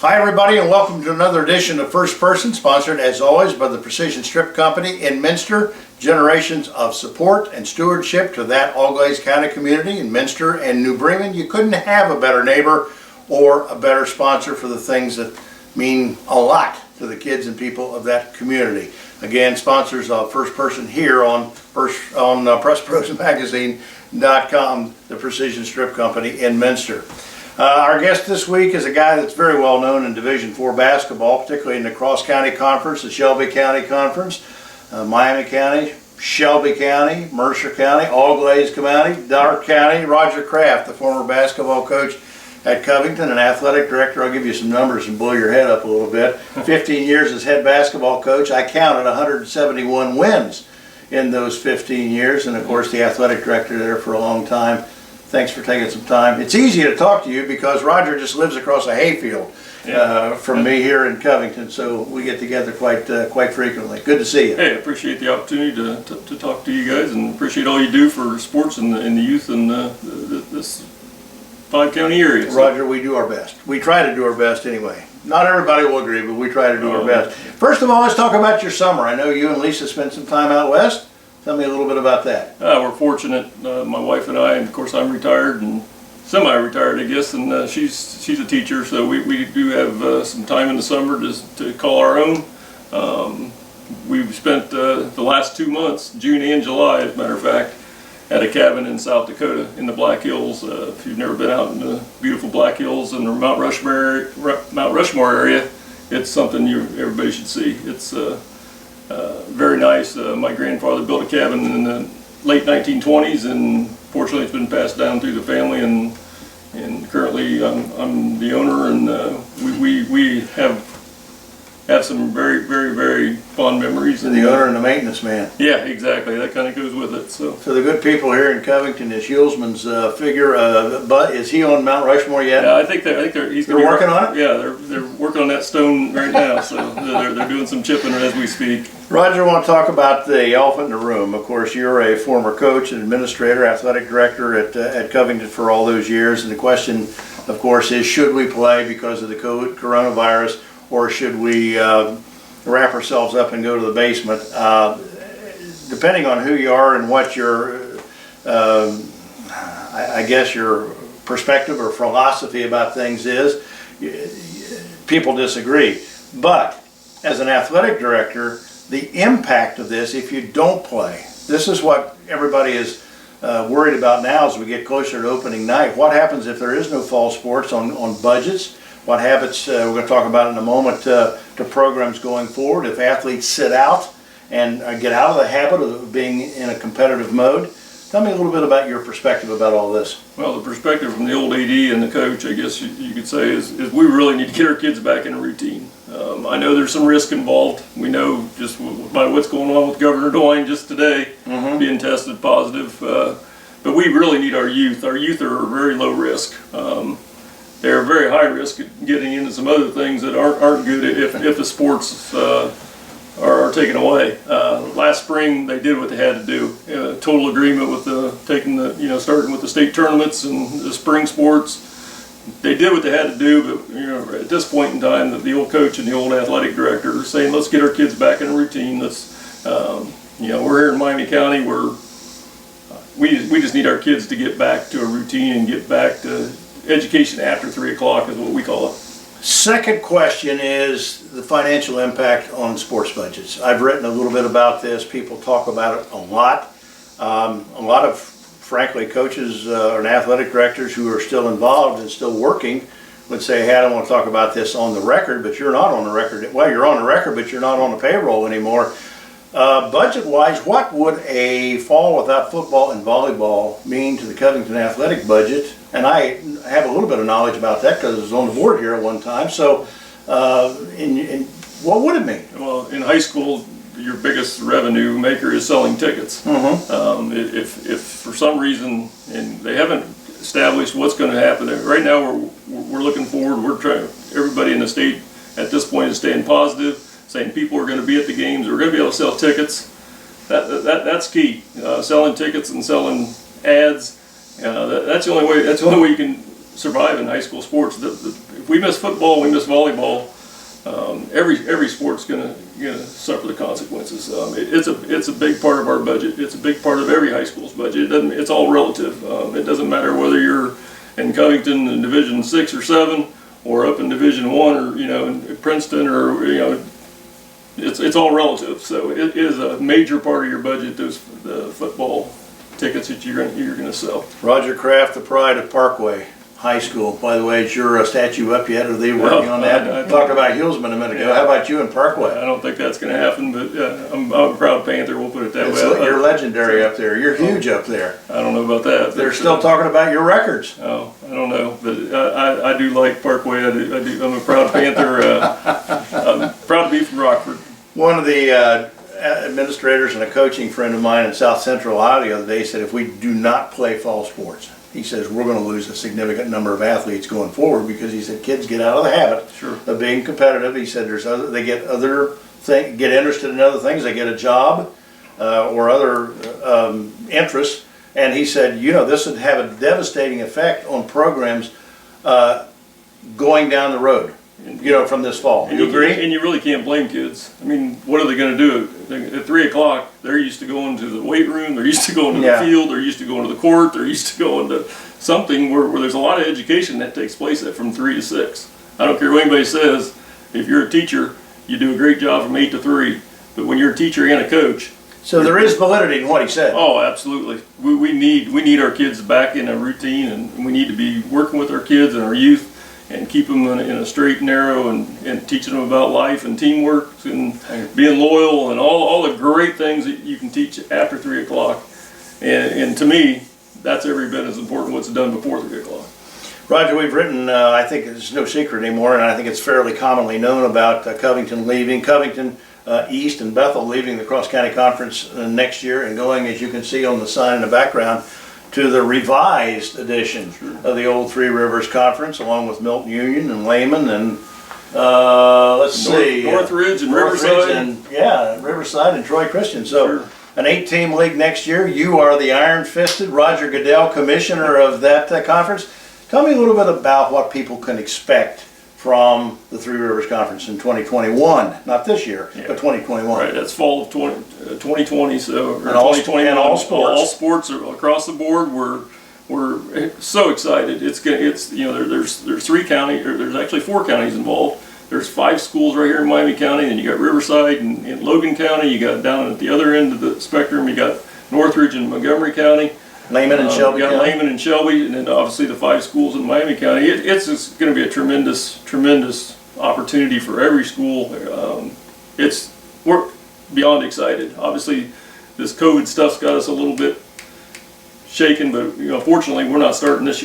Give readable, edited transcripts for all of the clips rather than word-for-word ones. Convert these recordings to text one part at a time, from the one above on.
Hi everybody, and welcome to another edition of First Person, sponsored as always by the Precision Strip Company in Minster. Generations of support and stewardship to that All-Glaze County community in Minster and New Bremen. You couldn't have a better neighbor or a better sponsor for the things that mean a lot to the kids and people of that community. Again, sponsors of First Person here on PressProSMagazine.com, the Precision Strip Company in Minster. Our guest this week is a guy that's very well known in Division IV basketball, particularly in the Cross County Conference, the Shelby County Conference, Miami County, Shelby County, Mercer County, All-Glaze County, Darke County. Roger Kraft, the former basketball coach at Covington and athletic director. I'll give you some numbers and blow your head up a little bit. 15 years as head basketball coach. I counted 171 wins in those 15 years, and of course the athletic director there for a long time. Thanks for taking some time. It's easy to talk to you because Roger just lives across a hayfield from me here in Covington, so we get together quite frequently. Good to see you. Hey, I appreciate the opportunity to talk to you guys, and appreciate all you do for sports and the youth in this 5-county area. So. Roger, we do our best. We try to do our best anyway. Not everybody will agree, but we try to do our best. First of all, let's talk about your summer. I know you and Lisa spent some time out west. Tell me a little bit about that. We're fortunate, my wife and I, and of course I'm retired and semi-retired, I guess, and she's a teacher, so we do have some time in the summer to call our own. We've spent the last 2 months, June and July, as a matter of fact, at a cabin in South Dakota in the Black Hills. If you've never been out in the beautiful Black Hills and the Mount Rushmore area, it's something everybody should see. It's very nice. My grandfather built a cabin in the late 1920s, and fortunately it's been passed down through the family, and currently I'm the owner, and we have some very fond memories. And the owner and the maintenance man. Yeah, exactly. That kind of goes with it. So the good people here in Covington is Hulsman's figure. But is he on Mount Rushmore yet? Yeah, I think they're working on it. Yeah, they're working on that stone right now. So they're doing some chipping as we speak. Roger, I want to talk about the elephant in the room. Of course, you're a former coach and administrator, athletic director at Covington for all those years, and the question, of course, is should we play because of the coronavirus, or should we wrap ourselves up and go to the basement? Depending on who you are and what your, I guess your perspective or philosophy about things is, people disagree. But as an athletic director, the impact of this, if you don't play, this is what everybody is worried about now as we get closer to opening night. What happens if there is no fall sports on budgets? What happens, we're going to talk about in a moment, to programs going forward if athletes sit out and get out of the habit of being in a competitive mode. Tell me a little bit about your perspective about all this. Well, the perspective from the old AD and the coach, I guess you could say, is we really need to get our kids back in a routine. I know there's some risk involved. We know just by what's going on with Governor DeWine just today, being tested positive. But we really need our youth. Our youth are very low risk. They're very high risk at getting into some other things that aren't good if the sports are taken away. Last spring they did what they had to do. Total agreement with starting with the state tournaments and the spring sports. They did what they had to do, but at this point in time, the old coach and the old athletic director are saying, let's get our kids back in a routine. Let's, we're here in Miami County where we just need our kids to get back to a routine and get back to education after 3 o'clock is what we call it. Second question is the financial impact on sports budgets. I've written a little bit about this. People talk about it a lot. A lot of, frankly, coaches and athletic directors who are still involved and still working would say, hey, I don't want to talk about this on the record, but you're not on the record. Well, you're on the record, but you're not on the payroll anymore. Budget-wise, what would a fall without football and volleyball mean to the Covington athletic budget? And I have a little bit of knowledge about that because I was on the board here at one time. So, what would it mean? Well, in high school, your biggest revenue maker is selling tickets. If for some reason, and they haven't established what's going to happen, right now we're looking forward. We're trying. Everybody in the state at this point is staying positive, saying people are going to be at the games. We're going to be able to sell tickets. That's key. Selling tickets and selling ads. That's the only way. That's the only way you can survive in high school sports. If we miss football, we miss volleyball. Every sport's gonna suffer the consequences. It's a big part of our budget. It's a big part of every high school's budget. It's all relative. It doesn't matter whether you're in Covington in Division 6 or 7, or up in Division 1, or in Princeton, or it's all relative. So it is a major part of your budget. The football tickets that you're gonna sell. Roger Kraft, the pride of Parkway High School. By the way, is your statue up yet? Are they working on that? I Talked about Hillsman a minute ago. Yeah. How about you in Parkway? I don't think that's going to happen, but I'm a proud Panther. We'll put it that way. You're legendary up there. You're huge up there. I don't know about that. They're still talking about your records. Oh, I don't know, but I do like Parkway. I do. I'm a proud Panther. I'm proud to be from Rockford. One of the administrators and a coaching friend of mine in South Central Ohio the other day said, if we do not play fall sports, he says we're going to lose a significant number of athletes going forward, because he said kids get out of the habit Sure. of being competitive. He said they get get interested in other things. They get a job or other interests, and he said this would have a devastating effect on programs going down the road. From this fall. And You agree? And you really can't blame kids. I mean, what are they going to do? At 3 o'clock, they're used to going to the weight room, they're used to going to the field, they're used to going to the court, they're used to going to something where there's a lot of education that takes place from 3 to 6. I don't care what anybody says. If you're a teacher, you do a great job from 8 to 3. But when you're a teacher and a coach, So there is validity in what he said. oh, absolutely. We need our kids back in a routine, and we need to be working with our kids and our youth, and keep them in a straight and narrow, and teaching them about life and teamwork and being loyal and all the great things that you can teach after 3 o'clock. And to me, that's every bit as important what's done before 3 o'clock. Roger, we've written, I think it's no secret anymore, and I think it's fairly commonly known about Covington leaving, Covington East and Bethel leaving the Cross County Conference next year, and going, as you can see on the sign in the background, to the revised edition of the old Three Rivers Conference, along with Milton Union and Lehman and Northridge and Riverside. And Riverside and Troy Christian. So Sure. an 8-team league next year. You are the iron-fisted Roger Goodell, commissioner of that conference. Tell me a little bit about what people can expect from the Three Rivers Conference in 2021. Not this year, but 2021. Right, that's fall of 2020, so, or And all 2021. and all sports. All sports are across the board. We're so excited. There's 3 counties, or there's actually 4 counties involved. There's 5 schools right here in Miami County, and you got Riverside and in Logan County. You got down at the other end of the spectrum, you got Northridge and Montgomery County. Lehman and Shelby You got County. Lehman and Shelby, and then obviously the 5 schools in Miami County. It's just going to be a tremendous opportunity for every school. We're beyond excited. Obviously, this COVID stuff's got us a little bit shaken, but fortunately, we're not starting this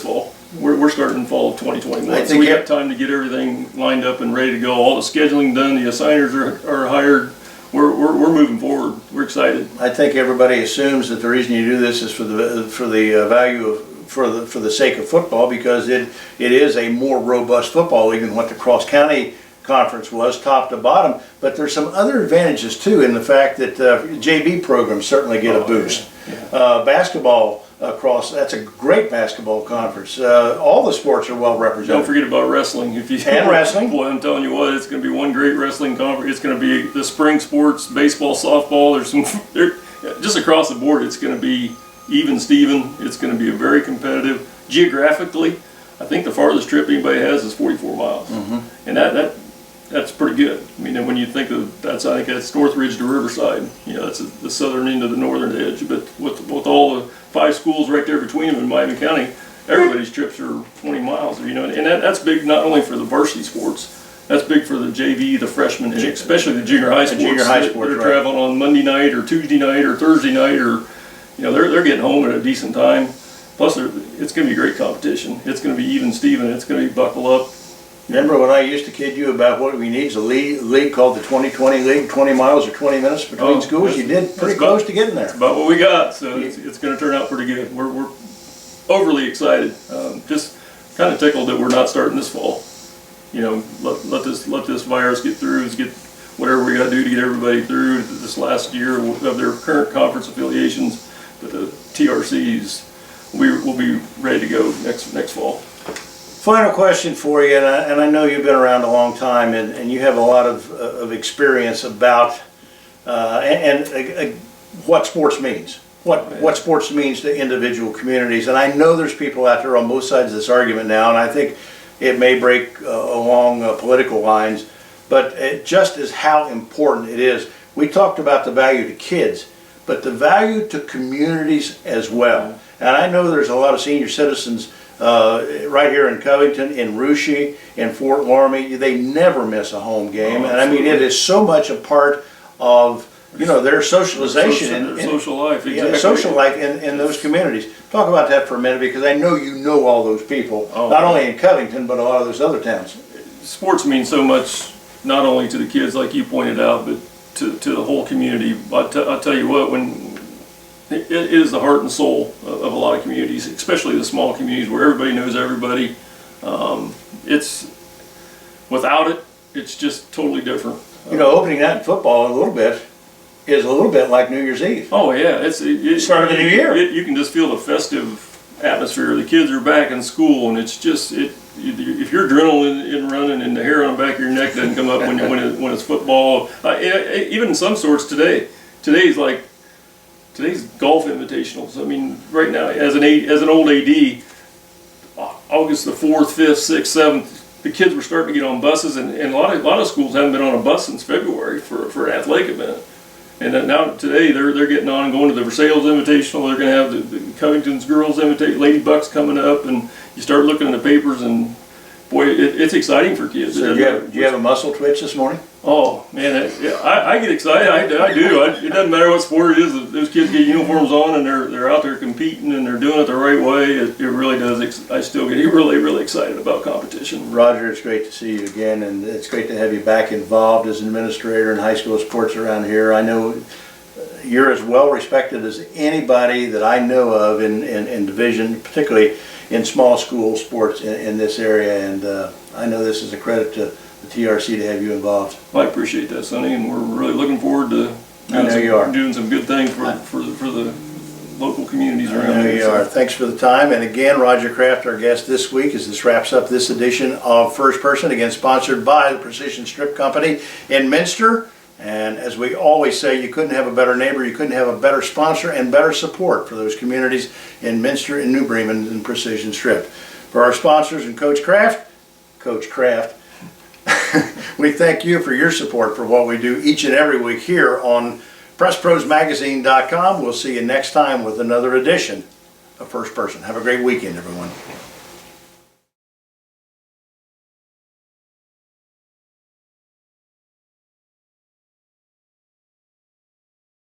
fall. We're starting in fall of 2021. So we got time to get everything lined up and ready to go. All the scheduling done. The assigners are hired. We're moving forward. We're excited. I think everybody assumes that the reason you do this is for the value of for the sake of football, because it is a more robust football league than what the Cross County Conference was, top to bottom. But there's some other advantages too in the fact that JV programs certainly get a boost. Yeah. Basketball that's a great basketball conference. All the sports are well represented. Don't forget about wrestling. And wrestling. Boy, I'm telling you what, it's going to be one great wrestling conference. It's going to be the spring sports, baseball, softball. Just across the board, it's going to be even Steven. It's going to be a very competitive. Geographically, I think the farthest trip anybody has is 44 miles. Mm-hmm. And that's pretty good. I mean, when you think of I think that's Northridge to Riverside. That's the southern end of the northern edge. But with all the 5 schools right there between them in Miami County, everybody's trips are 20 miles. And that's big not only for the varsity sports. That's big for the JV, the freshmen, and especially the junior high sports. They're traveling on Monday night or Tuesday night or Thursday night, or they're getting home at a decent time. Plus, it's going to be great competition. It's going to be even Steven. It's going to be buckle up. Remember when I used to kid you about what we need is a league called the 2020 League, 20 miles or 20 minutes between schools? You did pretty close to getting there. That's about what we got, so it's going to turn out pretty good. We're overly excited. Just kind of tickled that we're not starting this fall. Let this virus get through. Let's get whatever we got to do to get everybody through this last year of their current conference affiliations. But the TRCs, we'll be ready to go next fall. Final question for you, and I know you've been around a long time, and you have a lot of experience about what sports means. What sports means to individual communities. And I know there's people out there on both sides of this argument now, and I think it may break along political lines, but it just is how important it is. We talked about the value to kids, but the value to communities as well. And I know there's a lot of senior citizens right here in Covington, in Russia, in Fort Loramie. They never miss a home game. And I mean, it is so much a part of their socialization their social life, exactly. Yeah, social life in those communities. Talk about that for a minute, because I know you know all those people, not only in Covington, but a lot of those other towns. Sports means so much, not only to the kids, like you pointed out, but to the whole community. I'll tell you what, when it is the heart and soul of a lot of communities, especially the small communities where everybody knows everybody. It's without it, it's just totally different. Opening night in football a little bit is a little bit like New Year's Eve. Oh yeah, it's start of the new year. You can just feel the festive atmosphere. The kids are back in school, and it's just if your adrenaline isn't running and the hair on the back of your neck doesn't come up when it's football. Even in some sorts today. Today's golf invitationals. I mean, right now as an old AD, August the 4th, 5th, 6th, 7th, the kids were starting to get on buses, and a lot of schools haven't been on a bus since February for an athletic event. And now today they're getting on and going to the Versailles Invitational. They're going to have the Covington's Girls Invitational, Lady Bucks coming up, and you start looking in the papers, and boy, it's exciting for kids. So do you have a muscle twitch this morning? Oh man, I get excited. I do. It doesn't matter what sport it is. Those kids get uniforms on and they're out there competing and they're doing it the right way. It really does. I still get really excited about competition. Roger, it's great to see you again, and it's great to have you back involved as an administrator in high school sports around here. I know you're as well respected as anybody that I know of in division, particularly in small school sports in this area, and I know this is a credit to the TRC to have you involved. Well, I appreciate that, Sonny, and we're really looking forward to doing some good things for the local communities around here. I know you are. Thanks for the time. And again, Roger Kraft, our guest this week, as this wraps up this edition of First Person, again sponsored by the Precision Strip Company in Minster. And as we always say, you couldn't have a better neighbor, you couldn't have a better sponsor and better support for those communities in Minster and New Bremen and Precision Strip. For our sponsors and Coach Kraft, we thank you for your support for what we do each and every week here on PressProsMagazine.com. We'll see you next time with another edition of First Person. Have a great weekend, everyone.